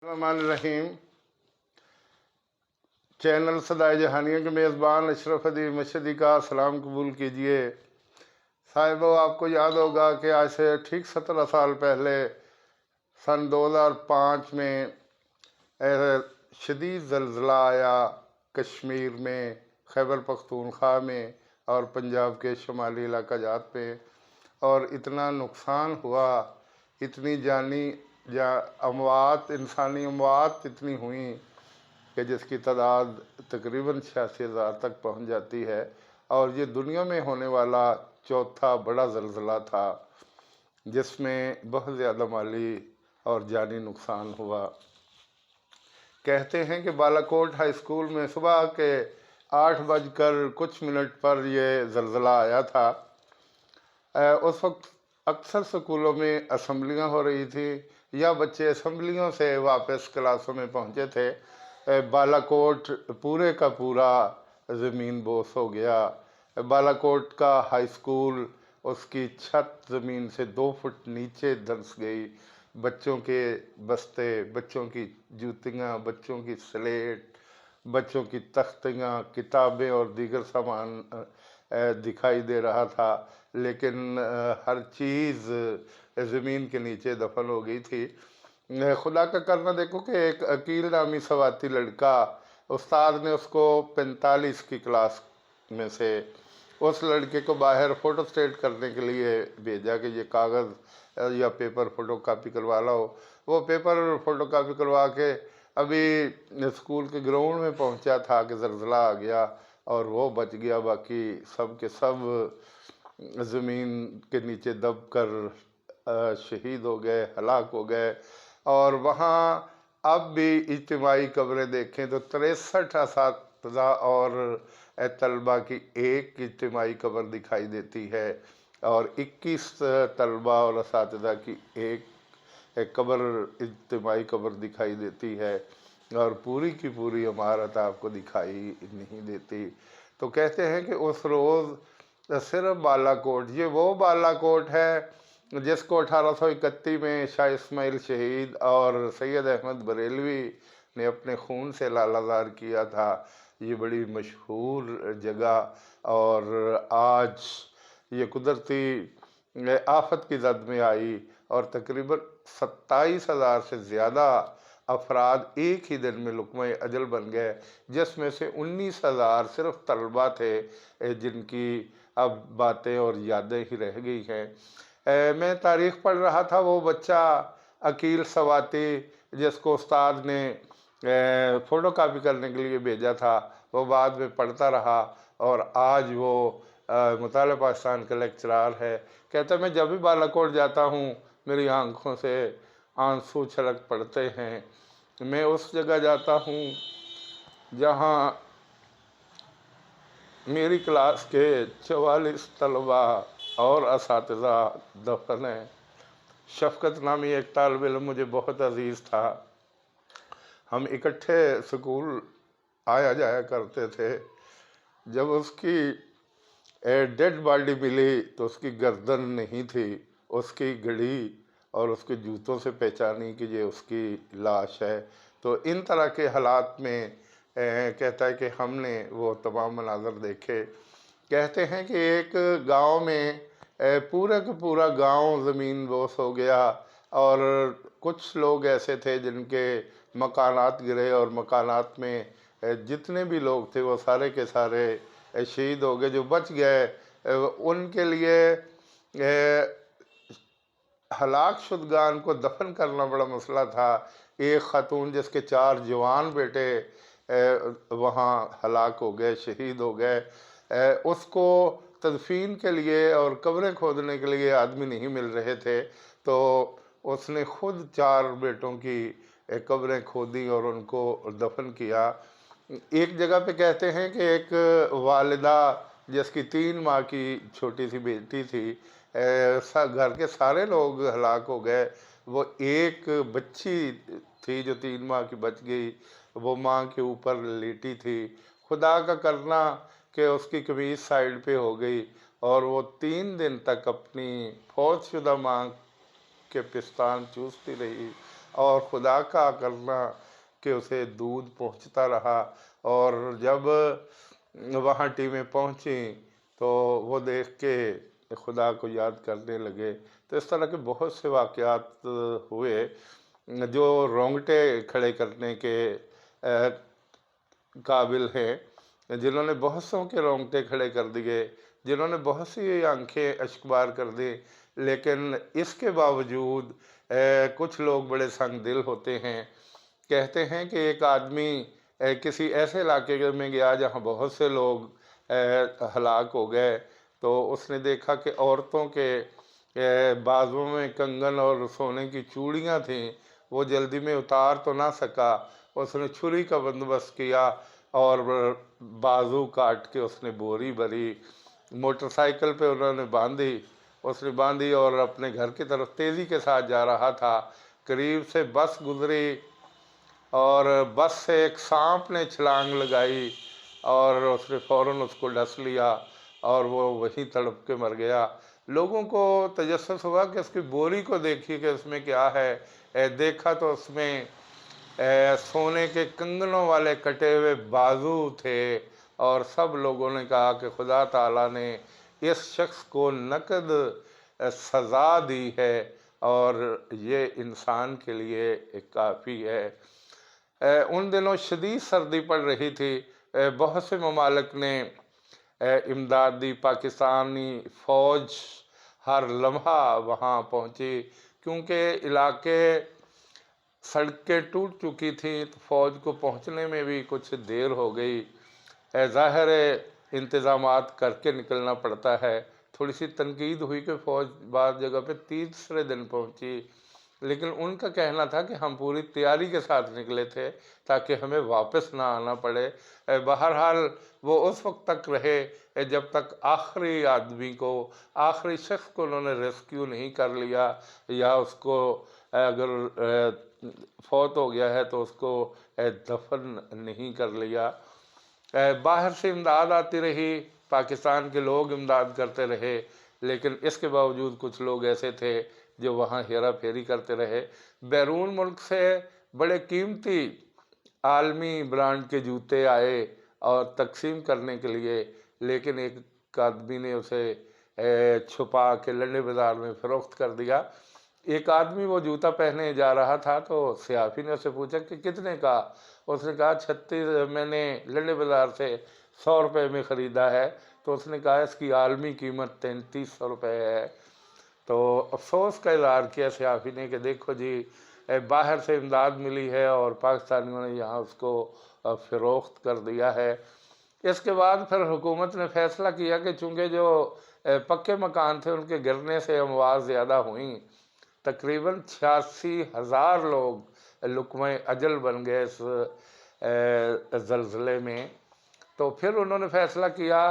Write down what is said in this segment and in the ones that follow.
रहमान रहीम। Channel सदाए जहानिया के मेज़बान अशरफ अदीब मशहदी का सलाम कबूल कीजिए। साहिबो, आपको याद होगा कि आज से ठीक 17 साल पहले सन 2005 में शदीद ज़लज़ला आया कश्मीर में, खैबर पख्तूनख्वा में और पंजाब के शुमाली इलाका जात में, और इतना नुकसान हुआ, इतनी जानी अमवात, इंसानी अमवात इतनी हुई कि जिसकी तादाद तकरीबन 86,000 तक पहुंच जाती है। और ये दुनिया में होने वाला चौथा बड़ा ज़लज़ला था जिसमें बहुत ज़्यादा माली और जानी नुकसान हुआ। कहते हैं कि बालाकोट हाई स्कूल में सुबह के 8:00 पर ये ज़लज़ला आया था। उस वक्त अक्सर स्कूलों में असम्बलियाँ हो रही थी या बच्चे असम्बलियों से वापस क्लासों में पहुँचे थे। बालाकोट पूरे का पूरा ज़मीन बोस हो गया। बालाकोट का हाई स्कूल, उसकी छत ज़मीन से 2 फुट नीचे धंस गई। बच्चों के बस्ते, बच्चों की जूतियाँ, बच्चों की स्लेट, बच्चों की तख्तियाँ, किताबें और दीगर सामान दिखाई दे रहा था, लेकिन हर चीज़ ज़मीन के नीचे दफन हो गई थी। खुदा का करना देखो कि एक अकील नामी सवाती लड़का, उस्ताद ने उसको 45 की क्लास में से उस लड़के को बाहर फ़ोटो स्टेट करने के लिए भेजा कि ये कागज़ या पेपर फ़ोटो कापी करवा लाओ। वो पेपर फ़ोटो कापी करवा के अभी स्कूल के ग्राउंड में पहुंचा था कि ज़लज़ला आ गया और वो बच गया। बाकी सब के सब ज़मीन के नीचे दब कर शहीद हो गए, हलाक हो गए। और वहाँ अब भी इज्तिमाई कब्रें देखें तो 63 असातिज़ा और तलबा की एक इज्तिमाई कब्र दिखाई देती है और 21 तलबा और असातिज़ा की एक कब्र, इज्तिमाई कब्र दिखाई देती है और पूरी की पूरी इमारत आपको दिखाई नहीं देती। तो कहते हैं कि उस रोज़ सिर्फ बालाकोट, ये वो बालाकोट है जिसको 1831 में शाह इस्माइल शहीद और सैयद अहमद बरेलवी ने अपने खून से लालाज़ार किया था। ये बड़ी मशहूर जगह और आज ये कुदरती आफत की जद में आई और तकरीबन 27,000 से ज़्यादा अफराद एक ही दिन में लुक़्मा अजल बन गए, जिसमें से 19,000 सिर्फ तलबा थे जिनकी अब बातें और यादें ही रह गई हैं। मैं तारीख़ पढ़ रहा था, वो बच्चा अकील सवाती जिसको उस्ताद ने फ़ोटो कापी करने के लिए भेजा था, वो बाद में पढ़ता रहा और आज वो मुताला पाकिस्तान का लेक्चरार है। कहता है मैं जब भी बालाकोट जाता हूँ मेरी आंखों से आंसू छलक पड़ते हैं। मैं उस जगह जाता हूँ जहाँ मेरी क्लास के 44 तलबा और असातिज़ा दफन हैं। शफ़क़त नामी एक तालिब इल्म मुझे बहुत अज़ीज़ था। हम इकट्ठे स्कूल आया जाया करते थे। जब उसकी डेड बॉडी मिली तो उसकी गर्दन नहीं थी, उसकी घड़ी और उसके जूतों से पहचानी कि ये उसकी लाश है। तो इन तरह के हालात में कहता है कि हमने वो तमाम मनाज़र देखे। कहते हैं कि एक गांव में पूरा का पूरा गांव ज़मीन बोस हो गया और कुछ लोग ऐसे थे जिनके मकानात गिरे और मकानात में जितने भी लोग थे वो सारे के सारे शहीद हो गए। जो बच गए उनके लिए हलाक शुदगान को दफन करना बड़ा मसला था। एक ख़ातून जिसके 4 जवान बेटे वहाँ हलाक हो गए, शहीद हो गए, उसको तदफीन के लिए और कब्रें खोदने के लिए आदमी नहीं मिल रहे थे, तो उसने खुद 4 बेटों की कब्रें खोदी और उनको दफन किया। एक जगह पे कहते हैं कि एक वालिदा जिसकी 3 माह की छोटी सी बेटी थी, घर के सारे लोग हलाक हो गए, वो एक बच्ची थी जो 3 माह की बच गई, वो माँ के ऊपर लेटी थी। खुदा का करना कि उसकी कमीज़ साइड पे हो गई और वो 3 दिन तक अपनी फौतशुदा माँ के पिस्तान चूसती रही اور خدا کا کرنا کہ اسے دودھ پہنچتا رہا، اور جب وہاں ٹیمیں پہنچیں تو وہ دیکھ کے خدا کو یاد کرنے لگے۔ تو اس طرح کے بہت سے واقعات ہوئے جو رونگٹے کھڑے کرنے کے قابل ہیں، جنہوں نے بہت سوں کے رونگٹے کھڑے کر دیے، جنہوں نے بہت سی آنکھیں اشکبار کر دی۔ لیکن اس کے باوجود کچھ لوگ بڑے سنگ دل ہوتے ہیں، کہتے ہیں کہ ایک آدمی کسی ایسے علاقے میں گیا جہاں بہت سے لوگ ہلاک ہو گئے، تو اس نے دیکھا کہ عورتوں کے بازوؤں میں کنگن اور سونے کی چوڑیاں تھیں، وہ جلدی میں اتار تو نہ سکا، اس نے چھری کا بندوبست کیا اور بازو کاٹ کے اس نے بوری بھری، موٹر سائیکل پہ انہوں نے باندھی اور اپنے گھر کی طرف تیزی کے ساتھ جا رہا تھا۔ قریب سے بس گزری اور بس سے ایک سانپ نے چھلانگ لگائی اور اس نے فوراً اس کو ڈس لیا اور وہ وہیں تڑپ کے مر گیا۔ لوگوں کو تجسس ہوا کہ اس کی بوری کو دیکھی کہ اس میں کیا ہے، دیکھا تو اس میں سونے کے کنگنوں والے کٹے ہوئے بازو تھے، اور سب لوگوں نے کہا کہ خدا تعالیٰ نے اس شخص کو نقد سزا دی ہے اور یہ انسان کے لیے کافی ہے۔ ان دنوں شدید سردی پڑ رہی تھی، بہت سے ممالک نے امداد دی، پاکستانی فوج ہر لمحہ وہاں پہنچی، کیونکہ علاقے سڑکیں ٹوٹ چکی تھیں تو فوج کو پہنچنے میں بھی کچھ دیر ہو گئی۔ ظاہر انتظامات کر کے نکلنا پڑتا ہے۔ تھوڑی سی تنقید ہوئی کہ فوج بعض جگہ پہ تیسرے دن پہنچی، لیکن ان کا کہنا تھا کہ ہم پوری تیاری کے ساتھ نکلے تھے تاکہ ہمیں واپس نہ آنا پڑے۔ بہرحال وہ اس وقت تک رہے جب تک آخری آدمی کو، آخری شخص کو انہوں نے ریسکیو نہیں کر لیا، یا اس کو اگر فوت ہو گیا ہے تو اس کو دفن نہیں کر لیا۔ باہر سے امداد آتی رہی، پاکستان کے لوگ امداد کرتے رہے، لیکن اس کے باوجود کچھ لوگ ایسے تھے جو وہاں ہیرا پھیری کرتے رہے۔ بیرون ملک سے بڑے قیمتی عالمی برانڈ کے جوتے آئے اور تقسیم کرنے کے لیے، لیکن ایک آدمی نے اسے چھپا کے لنڈے بازار میں فروخت کر دیا۔ ایک آدمی وہ جوتا پہنے جا رہا تھا تو صحافی نے اسے پوچھا کہ کتنے کا؟ اس نے کہا میں نے لنڈے بازار سے 100 روپے میں خریدا ہے۔ تو اس نے کہا اس کی عالمی قیمت 3300 روپے ہے۔ تو افسوس کا اظہار کیا صحافی نے کہ دیکھو جی، باہر سے امداد ملی ہے اور پاکستانیوں نے یہاں اس کو فروخت کر دیا ہے۔ اس کے بعد پھر حکومت نے فیصلہ کیا کہ چونکہ جو پکے مکان تھے ان کے گرنے سے اموات زیادہ ہوئیں، تقریباً 86,000 لوگ لقمہ اجل بن گئے اس زلزلے میں۔ تو پھر انہوں نے فیصلہ کیا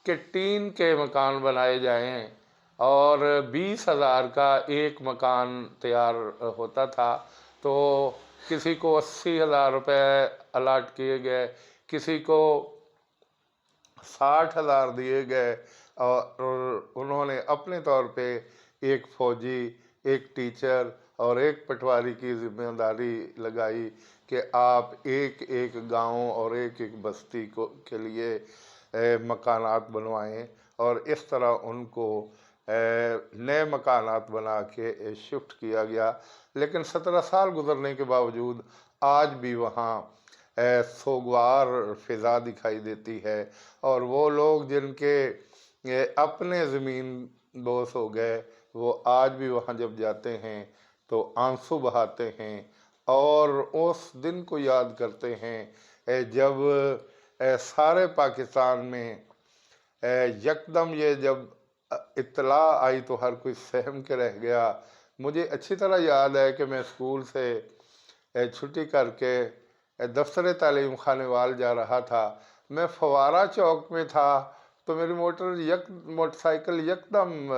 کہ ٹین کے مکان بنائے جائیں، اور 20,000 کا ایک مکان تیار ہوتا تھا۔ تو کسی کو 80,000 روپے الاٹ کیے گئے، کسی کو 60,000 دیے گئے، اور انہوں نے اپنے طور پہ ایک فوجی، ایک ٹیچر اور ایک پٹواری کی ذمہ داری لگائی کہ آپ ایک ایک گاؤں اور ایک ایک بستی کے لیے مکانات بنوائیں، اور اس طرح ان کو نئے مکانات بنا کے شفٹ کیا گیا۔ لیکن 17 سال گزرنے کے باوجود آج بھی وہاں سوگوار فضا دکھائی دیتی ہے، اور وہ لوگ جن کے اپنے زمین بوس ہو گئے وہ آج بھی وہاں جب جاتے ہیں تو آنسو بہاتے ہیں اور اس دن کو یاد کرتے ہیں جب سارے پاکستان میں یکدم یہ جب اطلاع آئی تو ہر کوئی سہم کے رہ گیا۔ مجھے اچھی طرح یاد ہے کہ میں اسکول سے چھٹی کر کے دفتر تعلیم خانے وال جا رہا تھا، میں فوارہ چوک میں تھا تو میری موٹر سائیکل یکدم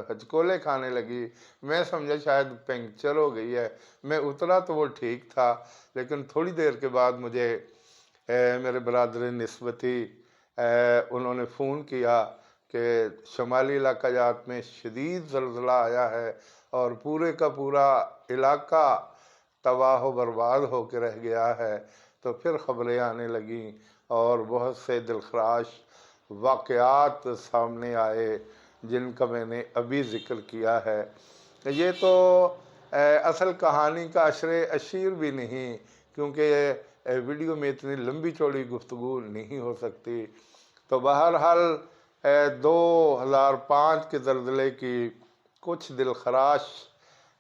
ہچکولے کھانے لگی۔ میں سمجھا شاید پنکچر ہو گئی ہے، میں اترا تو وہ ٹھیک تھا، لیکن تھوڑی دیر کے بعد مجھے میرے برادر نسبتی انہوں نے فون کیا کہ شمالی علاقہ جات میں شدید زلزلہ آیا ہے اور پورے کا پورا علاقہ तबाह व बर्बाद होकर रह गया है। तो फिर खबरें आने लगीं और बहुत से दिलखराश वाक़यात सामने आए जिनका मैंने अभी ज़िक्र किया है। ये तो असल कहानी का अशरे अशीर भी नहीं, क्योंकि वीडियो में इतनी लंबी चौड़ी गुफ्तगू नहीं हो सकती। तो बहरहाल 2005 के ज़लज़ले की कुछ दिलखराश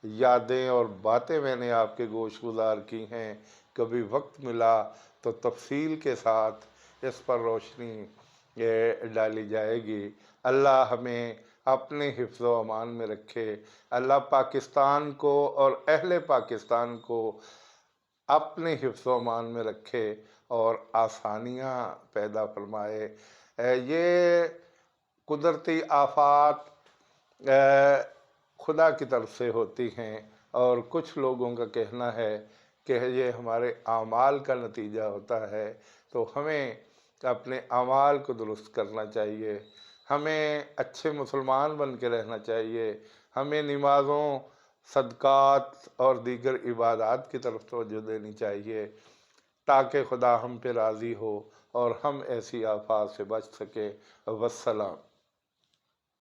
यादें और बातें मैंने आपके गोशगुजार की हैं। कभी वक्त मिला तो तफसील के साथ इस पर रोशनी डाली जाएगी। अल्लाह हमें अपने हिफ्ज़ व अमान में रखे। अल्लाह पाकिस्तान को और अहले पाकिस्तान को अपने हिफ्ज़ व अमान में रखे और आसानियाँ पैदा फरमाए। ये कुदरती आफ़ात खुदा की तरफ से होती हैं और कुछ लोगों का कहना है कि ये हमारे आमाल का नतीजा होता है। तो हमें अपने आमाल को दुरुस्त करना चाहिए, हमें अच्छे मुसलमान बन के रहना चाहिए, हमें नमाज़ों, सदक़ात और दीगर इबादात की तरफ तवज्जो देनी चाहिए ताकि खुदा हम पे राज़ी हो और हम ऐसी आफात से बच सके। वस्सलाम।